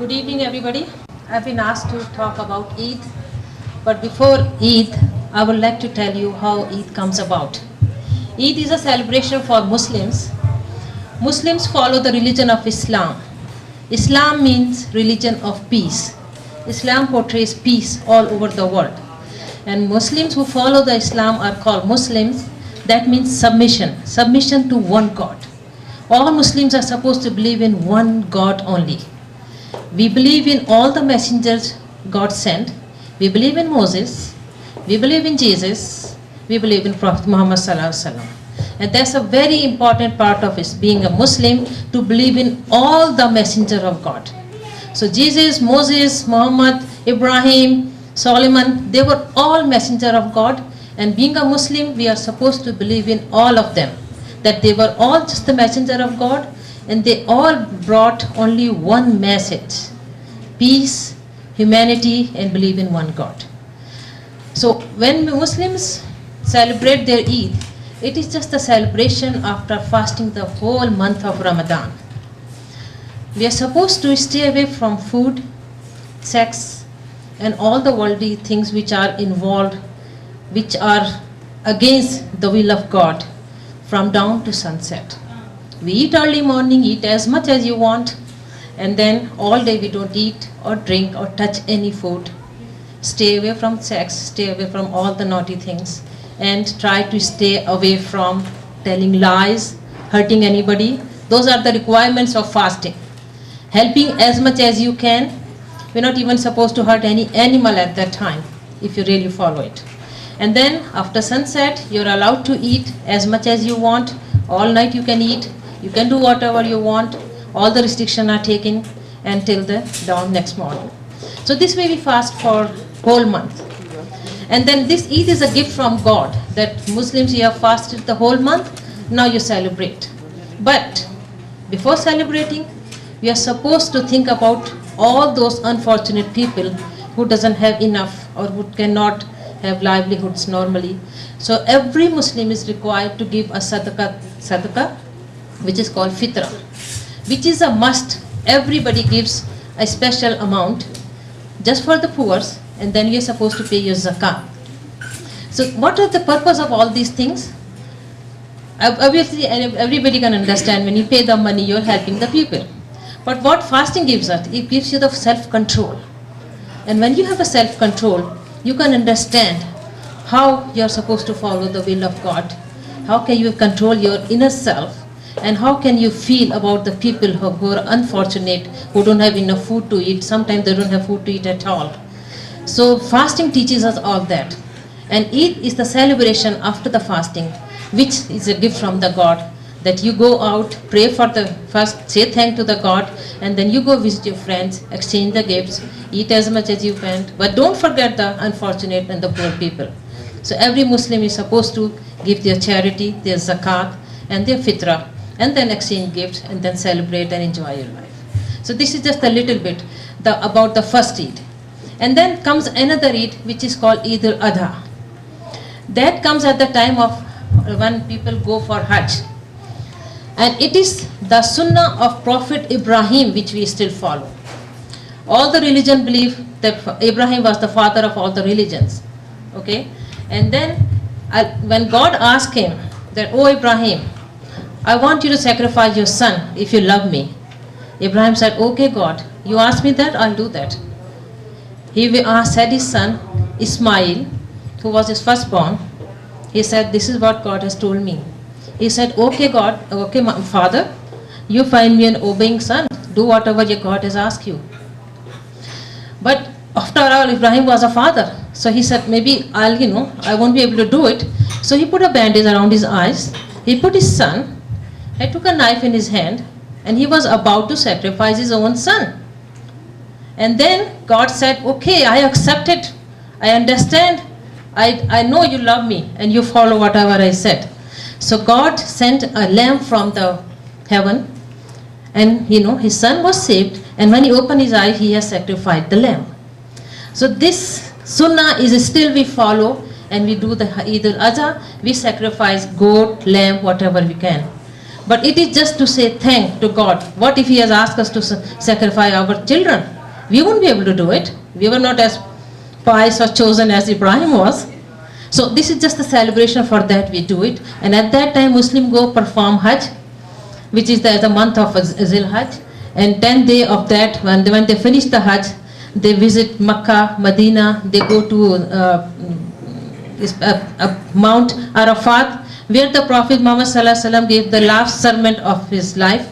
Good evening, everybody. I've been asked to talk about Eid, but before Eid, I would like to tell you how Eid comes about. Eid is a celebration for Muslims. Muslims follow the religion of Islam. Islam means religion of peace. Islam portrays peace all over the world. And Muslims who follow the Islam are called Muslims. That means submission to one God. All Muslims are supposed to believe in one God only. We believe in all the messengers God sent. We believe in Moses. We believe in Jesus. We believe in Prophet Muhammad Sallallahu Alaihi Wasallam. And that's a very important part of it, being a Muslim, to believe in all the messengers of God. So Jesus, Moses, Muhammad, Ibrahim, Solomon, they were all messengers of God. And being a Muslim, we are supposed to believe in all of them, that they were all just the messenger of God, and they all brought only one message: peace, humanity, and believe in one God. So when Muslims celebrate their Eid, it is just a celebration after fasting the whole month of Ramadan. We are supposed to stay away from food, sex, and all the worldly things which are involved, which are against the will of God, from dawn to sunset. We eat early morning, eat as much as you want, and then all day we don't eat or drink or touch any food. Stay away from sex, stay away from all the naughty things, and try to stay away from telling lies, hurting anybody. Those are the requirements of fasting. Helping as much as you can. We're not even supposed to hurt any animal at that time, if you really follow it. And then after sunset, you're allowed to eat as much as you want. All night you can eat. You can do whatever you want. All the restrictions are taken until the dawn next morning. So this way we fast for whole month. And then this Eid is a gift from God, that Muslims, you have fasted the whole month, now you celebrate. But before celebrating, we are supposed to think about all those unfortunate people who doesn't have enough or who cannot have livelihoods normally. So every Muslim is required to give a sadaqah, which is called fitra, which is a must. Everybody gives a special amount just for the poor, and then you're supposed to pay your zakah. So what is the purpose of all these things? Obviously, everybody can understand when you pay the money, you're helping the people. But what fasting gives us, it gives you the self-control. And when you have a self-control, you can understand how you're supposed to follow the will of God. How can you control your inner self? And how can you feel about the people who are unfortunate, who don't have enough food to eat? Sometimes they don't have food to eat at all. So fasting teaches us all that. And Eid is the celebration after the fasting, which is a gift from the God, that you go out, pray for the first, say thank to the God, and then you go visit your friends, exchange the gifts, eat as much as you can, but don't forget the unfortunate and the poor people. So every Muslim is supposed to give their charity, their zakat, and their fitra, and then exchange gifts, and then celebrate and enjoy your life. So this is just a little bit about the first Eid. And then comes another Eid, which is called Eid al-Adha. That comes at the time of when people go for Hajj. And it is the sunnah of Prophet Ibrahim which we still follow. All the religion believe that Ibrahim was the father of all the religions. Okay? And then when God asked him that, "Oh Ibrahim, I want you to sacrifice your son if you love me." Ibrahim said, "Okay God, you asked me that, I'll do that." He said his son Ismail, who was his firstborn, he said, "This is what God has told me." He said, "Okay God, okay father, you find me an obeying son. Do whatever your God has asked you." But after all, Ibrahim was a father. So he said, maybe I won't be able to do it. So he put a bandage around his eyes. He put his son. He took a knife in his hand, and he was about to sacrifice his own son. And then God said, "Okay, I accept it. I understand. I know you love me and you follow whatever I said." So God sent a lamb from the heaven, and his son was saved, and when he opened his eye, he has sacrificed the lamb. So this sunnah is still we follow, and we do the Eid al-Adha. We sacrifice goat, lamb, whatever we can. But it is just to say thank to God. What if He has asked us to sacrifice our children? We won't be able to do it. We were not as pious or chosen as Ibrahim was. So this is just a celebration for that we do it. And at that time Muslims go perform Hajj, which is the month of Zil Hajj. And 10th day of that, when they finish the Hajj, they visit Makkah, Medina, they go to Mount Arafat, where the Prophet Muhammad ﷺ gave the last sermon of his life,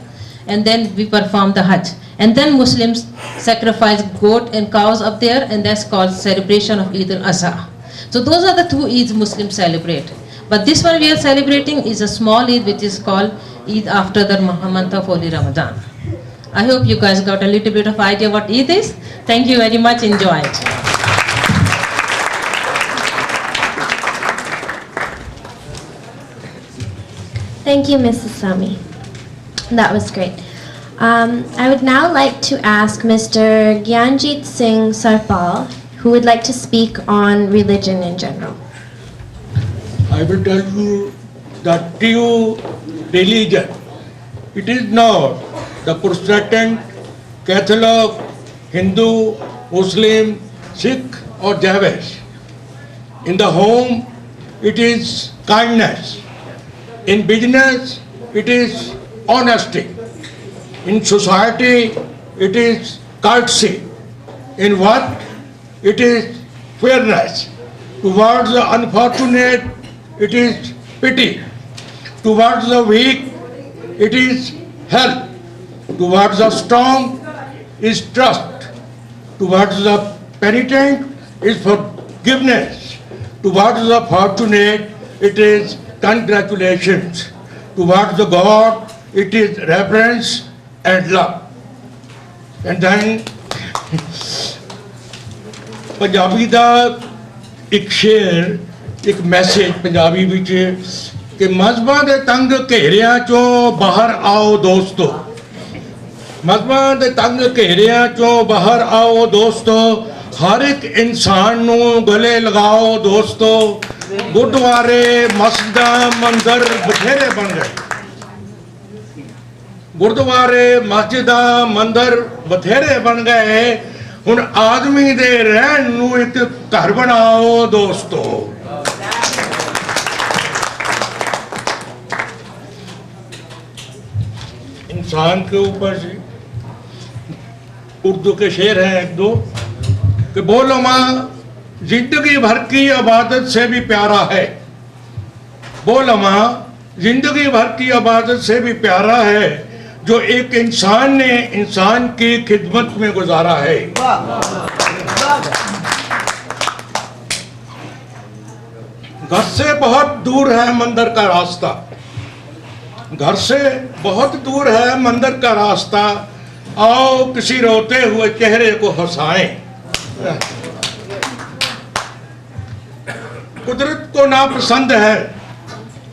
and then we perform the Hajj. And then Muslims sacrifice goat and cows up there, and that's called celebration of Eid al-Adha. So those are the two Eids Muslims celebrate. But this one we are celebrating is a small Eid which is called Eid after the month of Holy Ramadan. I hope you guys got a little bit of idea what Eid is. Thank you very much. Enjoy it. Thank you, Mrs. Sami. That was great. I would now like to ask Mr. Gyanjit Singh Sarpal, who would like to speak on religion in general. I will tell you that true religion, it is not the Protestant, Catholic, Hindu, Muslim, Sikh or Jewish. In the home, it is kindness. In business, it is honesty. In society, it is courtesy. In work, it is fairness. Towards the unfortunate, it is pity. Towards the weak, it is help. Towards the strong is trust. Towards the penitent is forgiveness. Towards the fortunate, it is congratulations. Towards the God, it is reverence and love. And then Punjabi ਦਾ ਇੱਕ ਸ਼ੇਰ, ਇੱਕ message Punjabi ਵਿੱਚ ਕਿ ਮਜ਼ਹਬਾਂ ਦੇ ਤੰਗ ਘੇਰਿਆਂ ਚੋਂ ਬਾਹਰ ਆਓ ਦੋਸਤੋ, ਮਜ਼ਹਬਾਂ ਦੇ ਤੰਗ ਘੇਰਿਆਂ ਚੋਂ ਬਾਹਰ ਆਓ ਦੋਸਤੋ, ਹਰ ਇੱਕ ਇਨਸਾਨ ਨੂੰ ਗਲੇ ਲਗਾਓ ਦੋਸਤੋ, ਗੁਰਦੁਆਰੇ ਮਸਜਿਦਾਂ ਮੰਦਰ ਬਥੇਰੇ ਬਣ ਗਏ, ਗੁਰਦੁਆਰੇ ਮਸਜਿਦਾਂ ਮੰਦਰ ਬਥੇਰੇ ਬਣ ਗਏ, ਹੁਣ ਆਦਮੀ ਦੇ ਰਹਿਣ ਨੂੰ ਇੱਕ ਘਰ ਬਣਾਓ ਦੋਸਤੋ। इंसान के ऊपर से उर्दू के शेर हैं एक दो कि बोलो माँ जिंदगी भर की इबादत से भी प्यारा है, बोलो माँ जिंदगी भर की इबादत से भी प्यारा है जो एक इंसान ने इंसान की खिदमत में गुजारा है। घर से बहुत दूर है मंदिर का रास्ता, घर से बहुत दूर है मंदिर का रास्ता, आओ किसी रोते हुए चेहरे को हंसाएं। कुदरत को नापसंद है,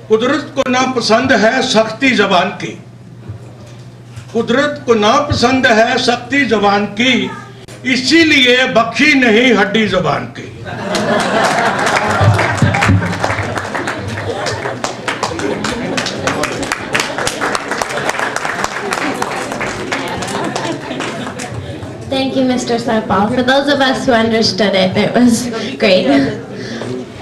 कुदरत को नापसंद है सख्ती जबान की, कुदरत को नापसंद है सख्ती जबान की, इसीलिए बख्शी नहीं हड्डी जबान की। Thank you, Mr. Sarpal. For those of us who understood it, it was great.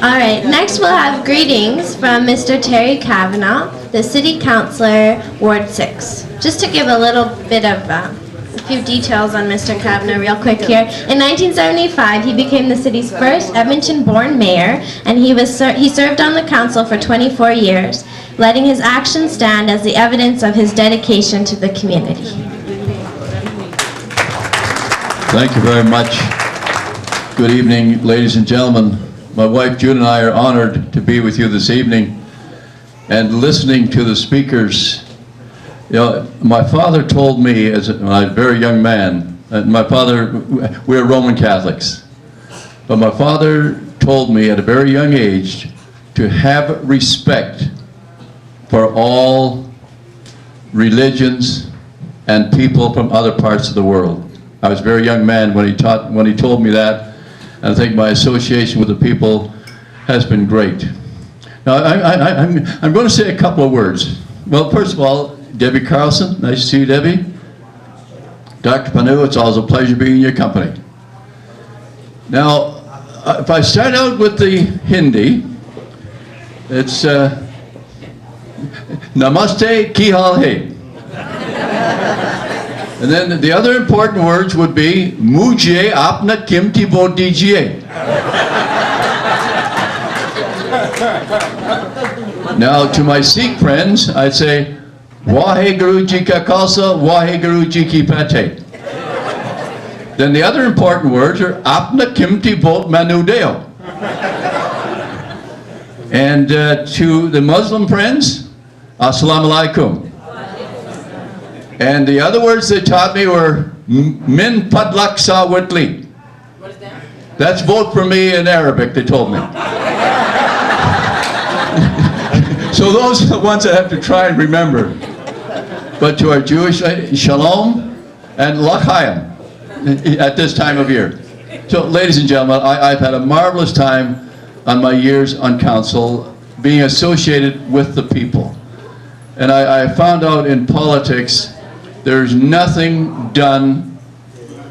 All right, next we'll have greetings from Mr. Terry Kavanagh, the City Councillor, Ward 6. Just to give a little bit of a few details on Mr. Kavanagh real quick here. In 1975, he became the city's first Edmonton-born mayor, and he served on the council for 24 years, letting his actions stand as the evidence of his dedication to the community. Thank you very much. Good evening, ladies and gentlemen. My wife June and I are honored to be with you this evening and listening to the speakers. You know, my father told me as a very young man, my father, we're Roman Catholics, but my father told me at a very young age to have respect for all religions and people from other parts of the world. I was a very young man when he told me that, and I think my association with the people has been great. Now, I'm going to say a couple of words. Well, first of all, Debbie Carlson, nice to see you, Debbie. Dr. Panu, it's always a pleasure being in your company. Now, if I start out with the Hindi, it's Namaste, ki hal hai. And then the other important words would be Mujhe apna kimti vot dijiye. Now, to my Sikh friends, I'd say Waheguru Ji ka Khalsa, Waheguru Ji ki Fateh. Then the other important words are Apna Kimti Vot Manu Deo. And to the Muslim friends, Assalamu alaikum. And the other words they taught me were Min Padlak Sa Witli. What is that? That's vote for me in Arabic, they told me. So those are the ones I have to try and remember. But to our Jewish, Shalom and L'chaim at this time of year. So ladies and gentlemen, I've had a marvelous time on my years on council being associated with the people. And I found out in politics there's nothing done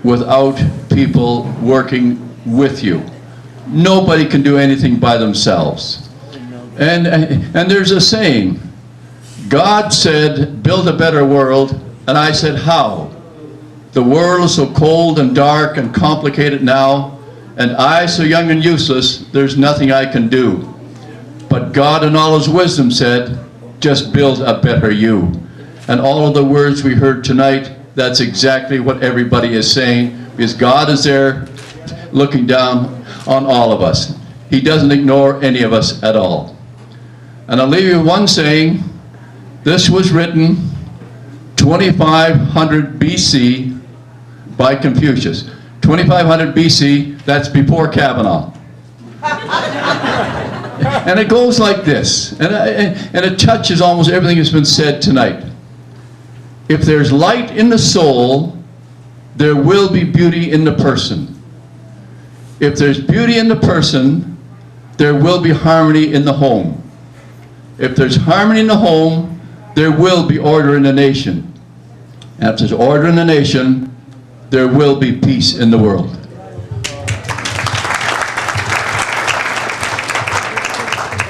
without people working with you. Nobody can do anything by themselves. And there's a saying, God said, build a better world, and I said, how? The world is so cold and dark and complicated now, and I so young and useless, there's nothing I can do. But God in all his wisdom said, just build a better you. And all of the words we heard tonight, that's exactly what everybody is saying, because God is there looking down on all of us. He doesn't ignore any of us at all. And I'll leave you with one saying. This was written 2500 BC by Confucius. 2500 BC, that's before Kavanaugh. And it goes like this, and it touches almost everything that's been said tonight. If there's light in the soul, there will be beauty in the person. If there's beauty in the person, there will be harmony in the home. If there's harmony in the home, there will be order in the nation. And if there's order in the nation, there will be peace in the world.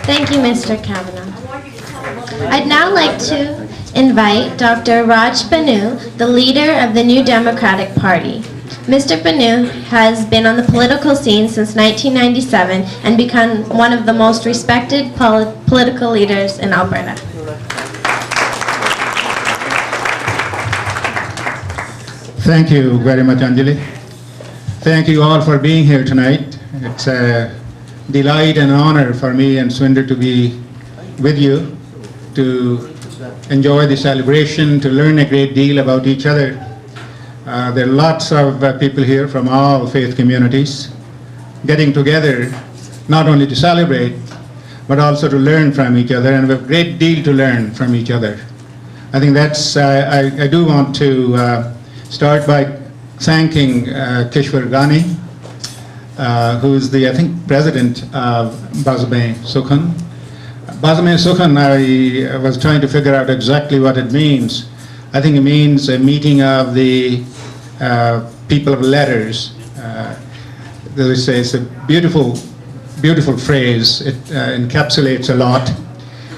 Thank you, Mr. Kavanaugh. I'd now like to invite Dr. Raj Banu, the leader of the New Democratic Party. Mr. Banu has been on the political scene since 1997 and become one of the most respected political leaders in Alberta. Thank you very much, Anjali. Thank you all for being here tonight. It's a delight and honor for me and Swinder to be with you, to enjoy the celebration, to learn a great deal about each other. There are lots of people here from all faith communities getting together not only to celebrate but also to learn from each other, and we have a great deal to learn from each other. I think that's, I do want to start by thanking Kishwar Ghani, who's the, I think, president of Bazm-e-Sukhan. Bazm-e-Sukhan, I was trying to figure out exactly what it means. I think it means a meeting of the people of letters. They say it's a beautiful, beautiful phrase. It encapsulates a lot.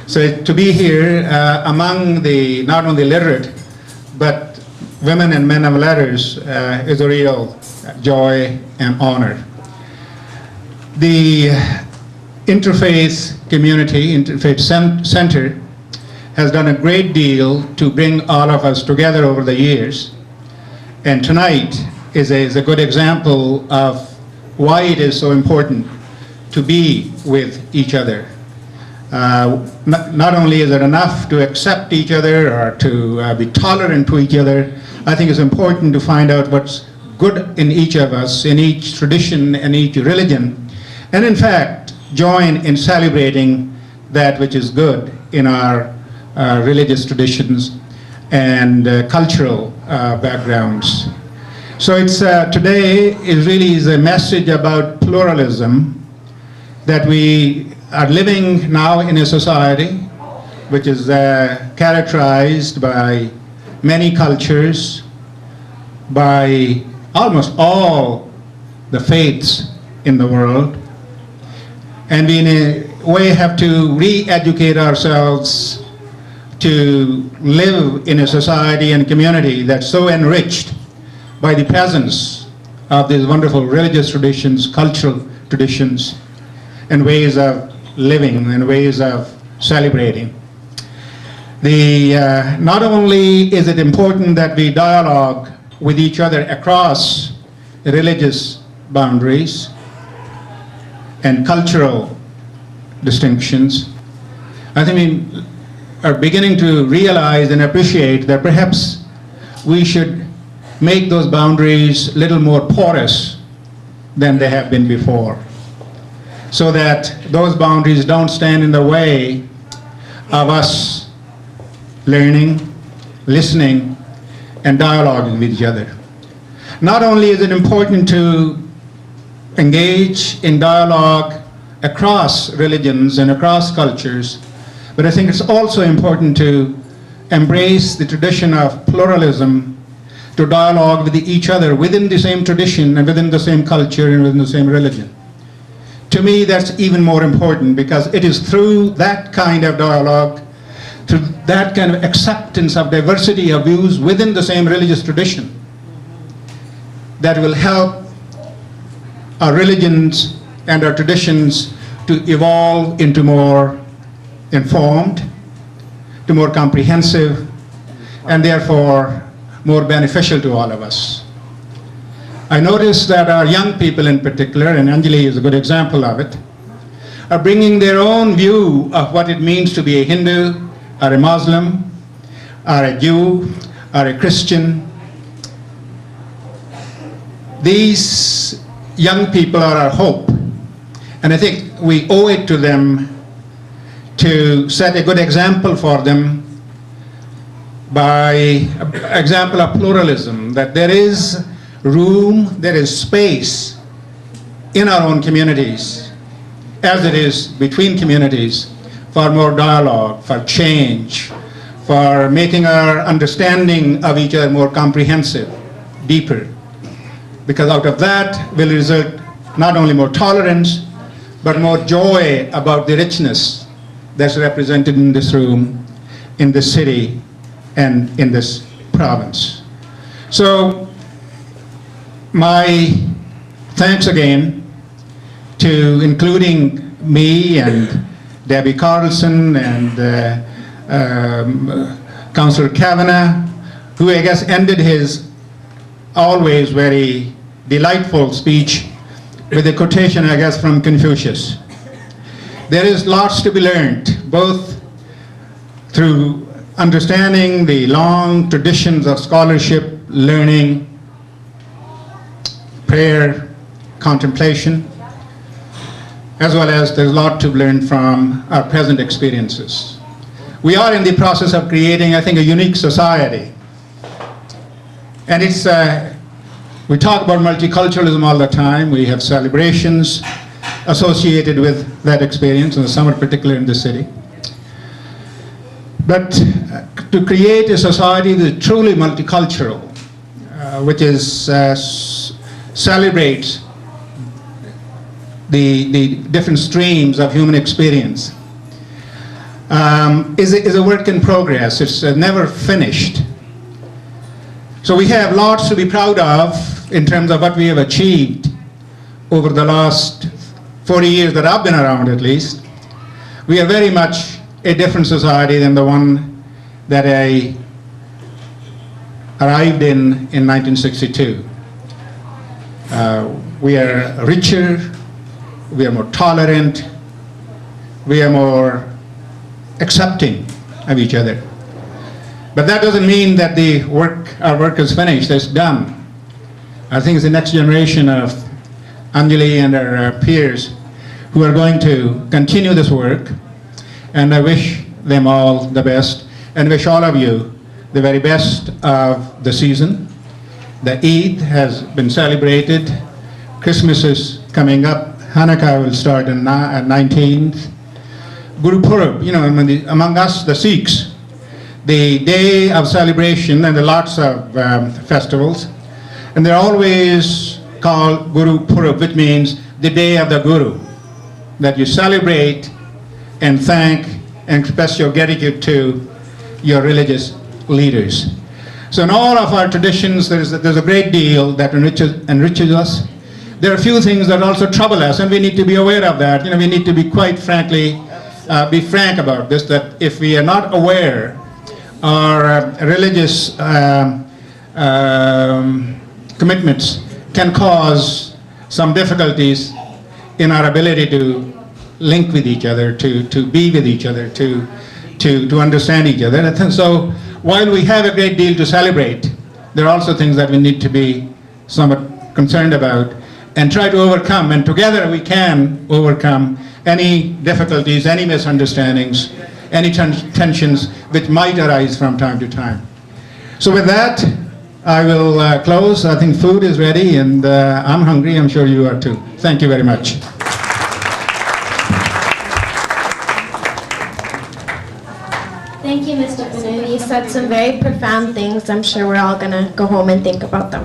So to be here among the not only literate, but women and men of letters is a real joy and honor. The Interfaith community, Interfaith Center, has done a great deal to bring all of us together over the years. And tonight is a good example of why it is so important to be with each other. Not only is it enough to accept each other or to be tolerant to each other, I think it's important to find out what's good in each of us, in each tradition, in each religion, and in fact, join in celebrating that which is good in our religious traditions and cultural backgrounds. So it's today is really a message about pluralism, that we are living now in a society which is characterized by many cultures, by almost all the faiths in the world, and we in a way have to re-educate ourselves to live in a society and community that's so enriched by the presence of these wonderful religious traditions, cultural traditions, and ways of living and ways of celebrating. Not only is it important that we dialogue with each other across religious boundaries and cultural distinctions, I think we are beginning to realize and appreciate that perhaps we should make those boundaries a little more porous than they have been before, so that those boundaries don't stand in the way of us learning, listening, and dialoguing with each other. Not only is it important to engage in dialogue across religions and across cultures, but I think it's also important to embrace the tradition of pluralism, to dialogue with each other within the same tradition and within the same culture and within the same religion. To me, that's even more important, because it is through that kind of dialogue, through that kind of acceptance of diversity of views within the same religious tradition, that will help our religions and our traditions to evolve into more informed, to more comprehensive, and therefore more beneficial to all of us. I notice that our young people in particular, and Anjali is a good example of it, are bringing their own view of what it means to be a Hindu, or a Muslim, or a Jew, or a Christian. These young people are our hope, and I think we owe it to them to set a good example for them by example of pluralism, that there is room, there is space in our own communities, as it is between communities, for more dialogue, for change, for making our understanding of each other more comprehensive, deeper. Because out of that will result not only more tolerance, but more joy about the richness that's represented in this room, in this city, and in this province. So, my thanks again to including me and Debbie Carlson and Councillor Kavanagh, who I guess ended his always very delightful speech with a quotation, I guess, from Confucius. There is lots to be learned, both through understanding the long traditions of scholarship, learning, prayer, contemplation, as well as there's a lot to learn from our present experiences. We are in the process of creating, I think, a unique society. And it's, we talk about multiculturalism all the time. We have celebrations associated with that experience, in the summer particularly in the city. But to create a society that is truly multicultural, which is celebrates the different streams of human experience, is a work in progress. It's never finished. So we have lots to be proud of in terms of what we have achieved over the last 40 years that I've been around, at least. We are very much a different society than the one that I arrived in 1962. We are richer, we are more tolerant, we are more accepting of each other. But that doesn't mean that our work is finished, it's done. I think it's the next generation of Anjali and our peers who are going to continue this work, and I wish them all the best, and wish all of you the very best of the season. The Eid has been celebrated, Christmas is coming up, Hanukkah will start on 19th, Guru Purab, among us, the Sikhs, the day of celebration, and there are lots of festivals, and they're always called Guru Purab, which means the day of the Guru, that you celebrate and thank and express your gratitude to your religious leaders. So in all of our traditions, there's a great deal that enriches us. There are a few things that also trouble us, and we need to be aware of that. We need to be quite frankly, be frank about this, that if we are not aware, our religious commitments can cause some difficulties in our ability to link with each other, to be with each other, to understand each other. And so while we have a great deal to celebrate, there are also things that we need to be somewhat concerned about and try to overcome, and together we can overcome any difficulties, any misunderstandings, any tensions which might arise from time to time. So with that, I will close. I think food is ready, and I'm hungry. I'm sure you are too. Thank you very much. Thank you, Mr. Binu. You said some very profound things. I'm sure we're all going to go home and think about them.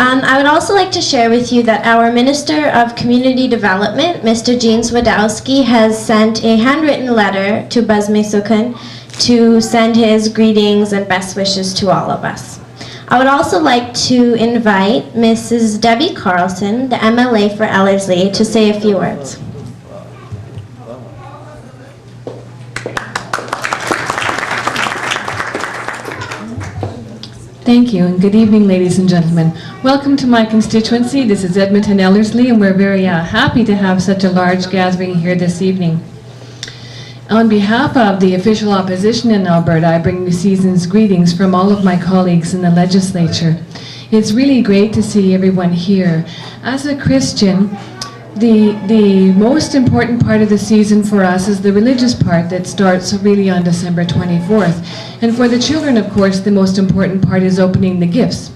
I would also like to share with you that our Minister of Community Development, Mr. Gene Swadowski, has sent a handwritten letter to Bazm-e-Sukhan to send his greetings and best wishes to all of us. I would also like to invite Mrs. Debbie Carlson, the MLA for Ellerslie, to say a few words. Thank you, and good evening, ladies and gentlemen. Welcome to my constituency. This is Edmonton Ellerslie, and we're very happy to have such a large gathering here this evening. On behalf of the official opposition in Alberta, I bring you season's greetings from all of my colleagues in the legislature. It's really great to see everyone here. As a Christian, the most important part of the season for us is the religious part that starts really on December 24th. And for the children, of course, the most important part is opening the gifts.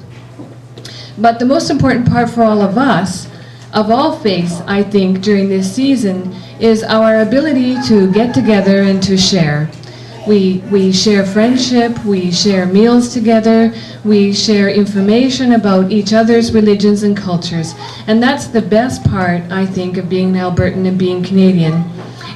But the most important part for all of us, of all faiths, I think, during this season, is our ability to get together and to share. We share friendship, we share meals together, we share information about each other's religions and cultures. And that's the best part, I think, of being an Albertan and being Canadian.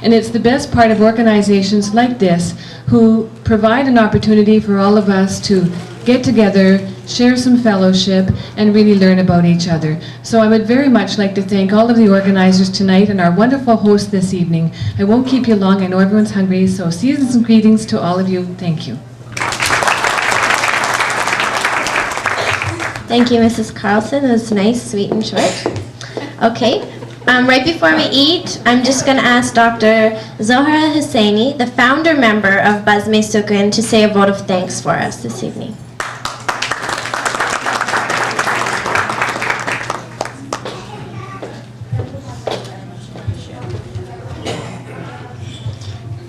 And it's the best part of organizations like this who provide an opportunity for all of us to get together, share some fellowship, and really learn about each other. So I would very much like to thank all of the organizers tonight and our wonderful host this evening. I won't keep you long. I know everyone's hungry, so seasons and greetings to all of you. Thank you. Thank you, Mrs. Carlson. It was nice, sweet, and short. Okay. Right before we eat, I'm just going to ask Dr. Zohra Hussaini, the founder member of Bazm-e-Sukhan, to say a vote of thanks for us this evening.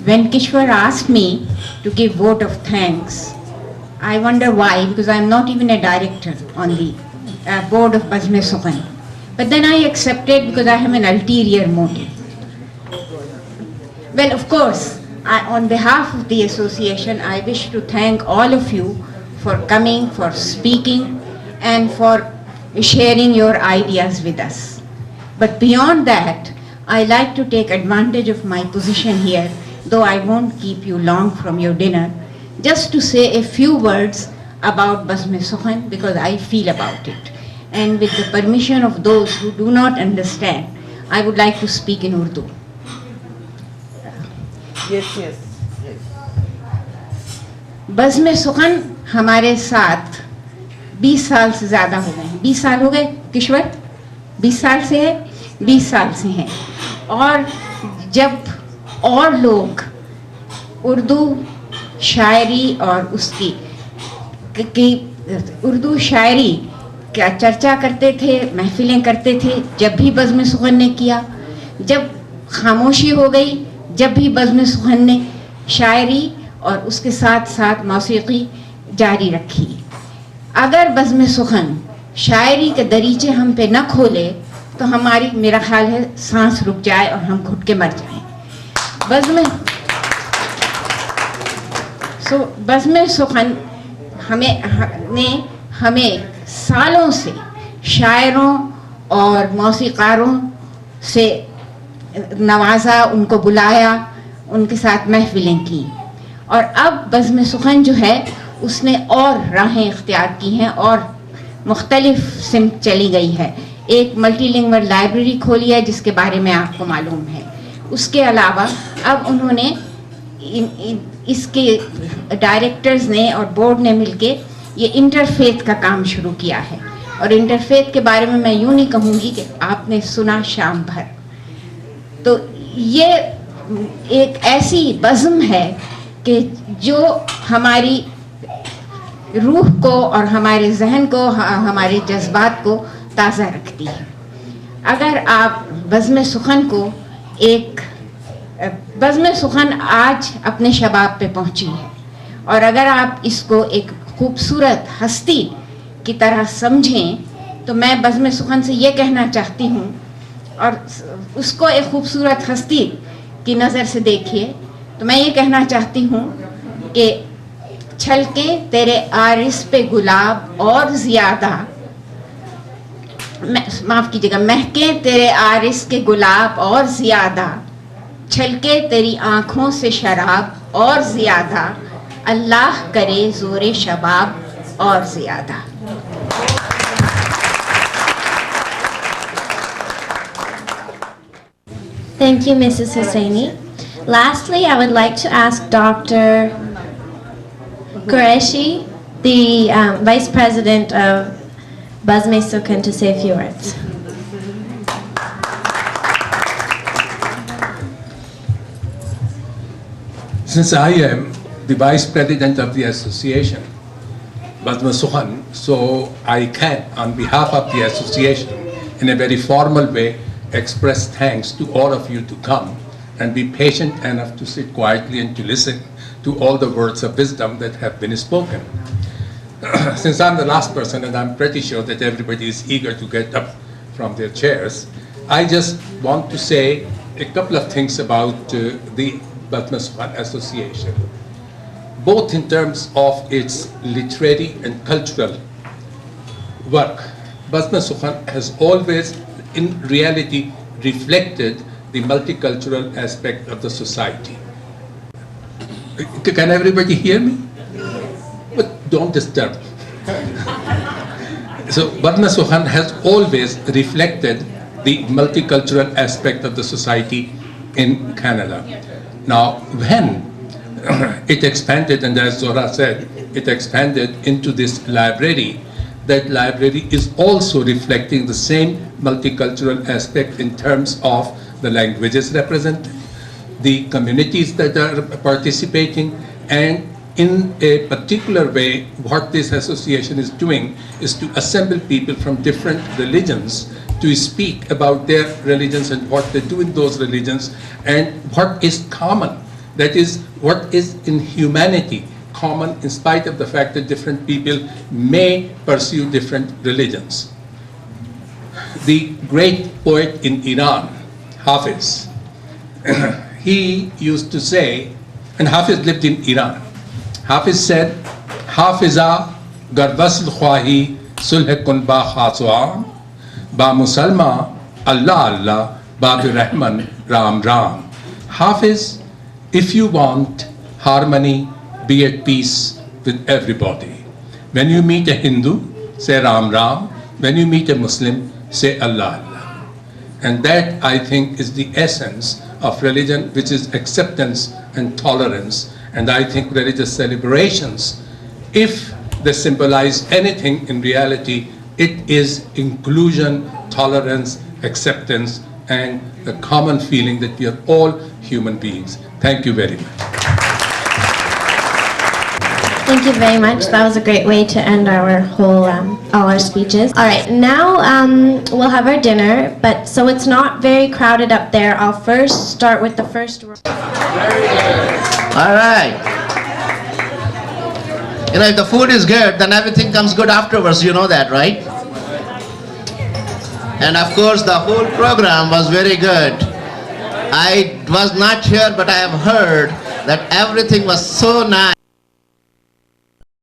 When Kishwar asked me to give vote of thanks, I wonder why, because I'm not even a director on the board of Bazm-e-Sukhan. But then I accepted because I have an ulterior motive. Well, of course, on behalf of the association, I wish to thank all of you for coming, for speaking, and for sharing your ideas with us. But beyond that, I like to take advantage of my position here, though I won't keep you long from your dinner, just to say a few words about Bazm-e-Sukhan because I feel about it. And with the permission of those who do not understand, I would like to speak in Urdu. Yes. Bazm-e-Sukhan हमारे साथ 20 साल से ज़्यादा हो गए। 20 साल हो गए किश्वर? 20 साल से है? 20 साल से हैं। और जब और लोग उर्दू शायरी और उसकी उर्दू शायरी क्या चर्चा करते थे, महफिलें करते थे, जब भी बज़्म-ए-सुख़न ने किया, जब खामोशी हो गई, जब भी बज़्म-ए-सुख़न ने शायरी और उसके साथ साथ मौसीकी जारी रखी। अगर बज़्म-ए-सुख़न शायरी के दरीचे हम पे न खोले तो हमारी, मेरा ख्याल है, सांस रुक जाए और हम घुट के मर जाएं। बज़्म-ए-सुख़न हमें सालों से शायरों और मौसीक़ारों से नवाजा, उनको बुलाया, उनके साथ महफ़िलें की, और अब बज़्म-ए-सुख़न जो है उसने और राहें इख्तियार की हैं और मुख्तलिफ सिमत चली गई है। एक मल्टीलिंगुअल लाइब्रेरी खोली है जिसके बारे में आपको मालूम है। उसके अलावा अब उन्होंने इसके डायरेक्टर्स ने और बोर्ड ने मिलके ये इंटरफेथ का काम शुरू किया है, और इंटरफेथ के बारे में मैं यूँ नहीं कहूँगी कि आपने सुना शाम भर। तो ये एक ऐसी बज़्म है कि जो हमारी रूह को और हमारे जहन को, हमारे जज्बात को ताज़ा रखती है। अगर आप बज़्म-ए-सुख़न को बज़्म-ए-सुख़न आज अपने शबाब पे पहुंची है, और अगर आप इसको एक खूबसूरत हस्ती की तरह समझें तो मैं बज़्म-ए-सुख़न से ये कहना चाहती हूँ, और उसको एक खूबसूरत हस्ती की नज़र से देखिए, तो मैं ये कहना चाहती हूँ कि छलके तेरे आरिस पे गुलाब और ज़्यादा, माफ़ कीजिएगा, महके तेरे आरिस के गुलाब और ज़्यादा, छलके तेरी आँखों से शराब और ज़्यादा, अल्लाह करे ज़ोरे शबाब और ज़्यादा। Thank you, Mrs. Hussaini. Lastly, I would like to ask Dr. Qureshi, the Vice President of Bazm-e-Sukhan, to say a few words. Since I am the Vice President of the association, Bazm-e-Sukhan, so I can, on behalf of the association, in a very formal way, express thanks to all of you to come and be patient enough to sit quietly and to listen to all the words of wisdom that have been spoken. Since I'm the last person, and I'm pretty sure that everybody is eager to get up from their chairs, I just want to say a couple of things about the Bazm-e-Sukhan Association, both in terms of its literary and cultural work. Bazm-e-Sukhan has always, in reality, reflected the multicultural aspect of the society. Can everybody hear me? But don't disturb. So Bazm-e-Sukhan has always reflected the multicultural aspect of the society in Canada. Now, when it expanded, and as Zora said, it expanded into this library, that library is also reflecting the same multicultural aspect in terms of the languages represented, the communities that are participating, and in a particular way, what this association is doing is to assemble people from different religions to speak about their religions and what they do in those religions and what is common. That is, what is in humanity common in spite of the fact that different people may pursue different religions. The great poet in Iran, Hafiz, he used to say, and Hafiz lived in Iran, Hafiz said, Hafiza garbasl khwahi sulh kun ba khaswa ba musalma Allah Allah ba rahman ram ram. Hafiz, if you want harmony, be at peace with everybody. When you meet a Hindu, say Ram Ram. When you meet a Muslim, say Allah Allah. And that, I think, is the essence of religion, which is acceptance and tolerance. And I think religious celebrations, if they symbolize anything in reality, it is inclusion, tolerance, acceptance, and the common feeling that we are all human beings. Thank you very much. Thank you very much. That was a great way to end our whole, all our speeches. All right, now we'll have our dinner, but so it's not very crowded up there, I'll first start with the first row. All right. You know, if the food is good, then everything comes good afterwards. You know that, right? And of course, the whole program was very good. I was not here, but I have heard that everything was so nice.